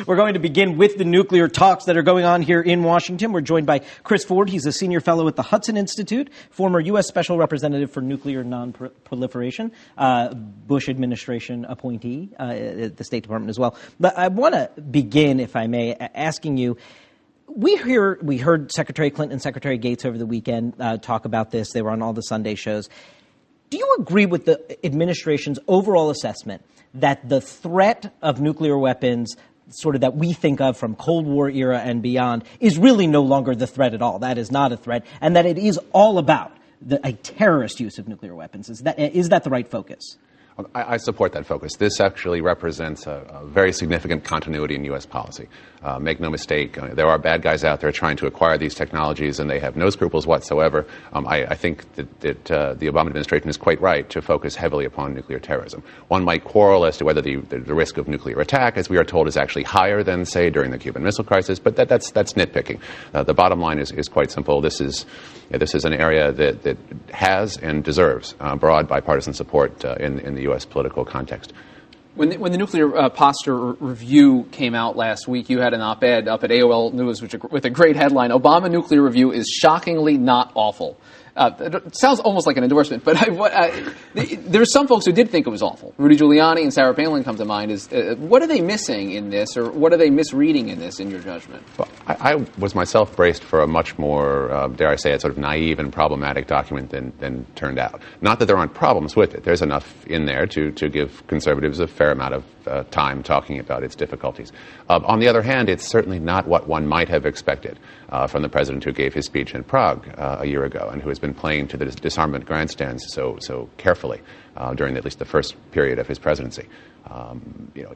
We're going to begin with the nuclear talks that are going on here in Washington. We're joined by Chris Ford. He's a senior fellow at the Hudson Institute, former U.S. Special Representative for Nuclear Non-Proliferation, Bush administration appointee at the State Department as well. But I want to begin, if I may, asking you, we heard Secretary Clinton and Secretary Gates over the weekend talk about this. They were on all the Sunday shows. Do you agree with the administration's overall assessment that the threat of nuclear weapons, sort of that we think of from Cold War era and beyond, is really no longer the threat at all? That is not a threat, and that it is all about a terrorist use of nuclear weapons. Is that the right focus? I support that focus. This actually represents a very significant continuity in U.S. policy. Make no mistake, there are bad guys out there trying to acquire these technologies, and they have no scruples whatsoever. I think that the Obama administration is quite right to focus heavily upon nuclear terrorism. One might quarrel as to whether the risk of nuclear attack, as we are told, is actually higher than, say, during the Cuban Missile Crisis, but that's nitpicking. The bottom line is quite simple. This is an area that has and deserves broad bipartisan support in the U.S. political context. When the nuclear posture review came out last week, you had an op-ed up at AOL News with a great headline: Obama nuclear review is shockingly not awful. It sounds almost like an endorsement, but there's some folks who did think it was awful. Rudy Giuliani and Sarah Palin come to mind. What are they missing in this, or what are they misreading in this, in your judgment? Well, I was myself braced for a much more, dare I say it, sort of naive and problematic document than turned out. Not that there aren't problems with it. There's enough in there to give conservatives a fair amount of time talking about its difficulties. On the other hand, it's certainly not what one might have expected from the president who gave his speech in Prague a year ago and who has been playing to the disarmament grandstands so carefully during at least the first period of his presidency.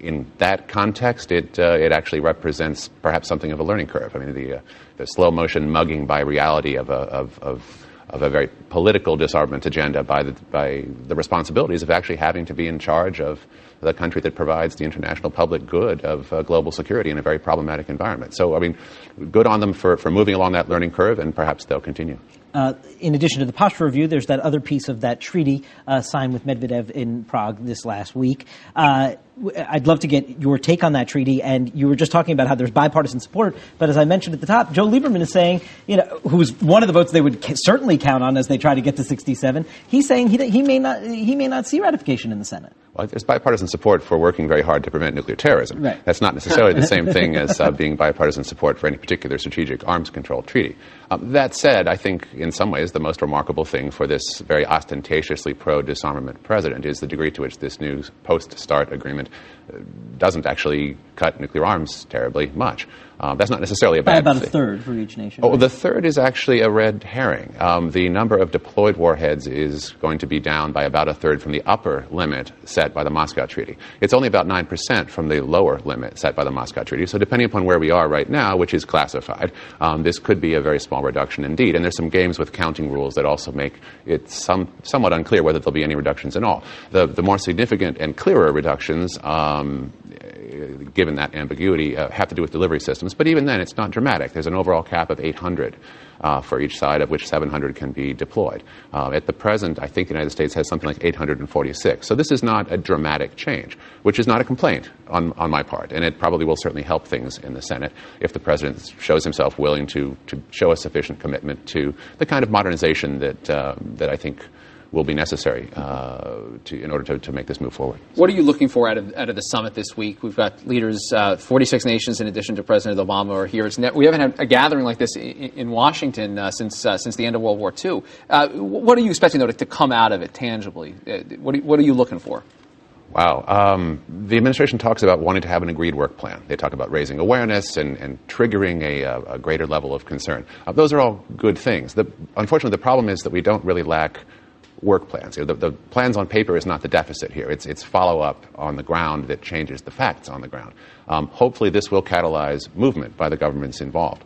In that context, it actually represents perhaps something of a learning curve. I mean, the slow motion mugging by reality of a very political disarmament agenda by the responsibilities of actually having to be in charge of the country that provides the international public good of global security in a very problematic environment. So, I mean, good on them for moving along that learning curve, and perhaps they'll continue. In addition to the posture review, there's that other piece of that treaty signed with Medvedev in Prague this last week. I'd love to get your take on that treaty. And you were just talking about how there's bipartisan support. But as I mentioned at the top, Joe Lieberman is saying, who's one of the votes they would certainly count on as they try to get to 67. He's saying he may not see ratification in the Senate. Well, there's bipartisan support for working very hard to prevent nuclear terrorism. Right. That's not necessarily the same thing as being bipartisan support for any particular strategic arms control treaty. That said, I think in some ways the most remarkable thing for this very ostentatiously pro-disarmament president is the degree to which this new post-START agreement doesn't actually cut nuclear arms terribly much. That's not necessarily a bad thing. By about thing. a third for each nation. Oh, right? The third is actually a red herring. The number of deployed warheads is going to be down by about a third from the upper limit set by the Moscow Treaty. It's only about 9% from the lower limit set by the Moscow Treaty. So depending upon where we are right now, which is classified, this could be a very small reduction indeed. And there's some games with counting rules that also make it somewhat unclear whether there'll be any reductions at all. The more significant and clearer reductions, given that ambiguity, have to do with delivery systems. But even then, it's not dramatic. There's an overall cap of 800 for each side, of which 700 can be deployed. At the present, I think the United States has something like 846. So this is not a dramatic change, which is not a complaint on my part. And it probably will certainly help things in the Senate if the president shows himself willing to show a sufficient commitment to the kind of modernization that I think will be necessary in order to make this move forward. What are you looking for out of the summit this week? We've got leaders, 46 nations in addition to President Obama are here. We haven't had a gathering like this in Washington since the end of World War II. What are you expecting, though, to come out of it tangibly? What are you looking for? Wow. The administration talks about wanting to have an agreed work plan. They talk about raising awareness and triggering a greater level of concern. Those are all good things. Unfortunately, the problem is that we don't really lack work plans. The plans on paper is not the deficit here. It's follow-up on the ground that changes the facts on the ground. Hopefully this will catalyze movement by the governments involved.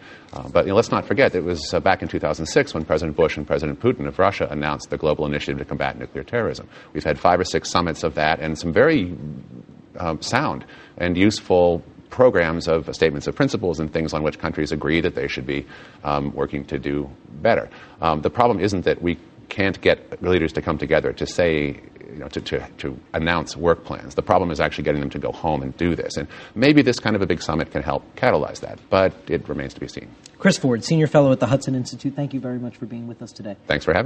But let's not forget, it was back in 2006 when President Bush and President Putin of Russia announced the global initiative to combat nuclear terrorism. We've had 5 or 6 summits of that and some very sound and useful programs of statements of principles and things on which countries agree that they should be working to do better. The problem isn't that we can't get leaders to come together to say to announce work plans. The problem is actually getting them to go home and do this. And maybe this kind of a big summit can help catalyze that, but it remains to be seen. Chris Ford, Senior Fellow at the Hudson Institute, thank you very much for being with us today. Thanks for having me.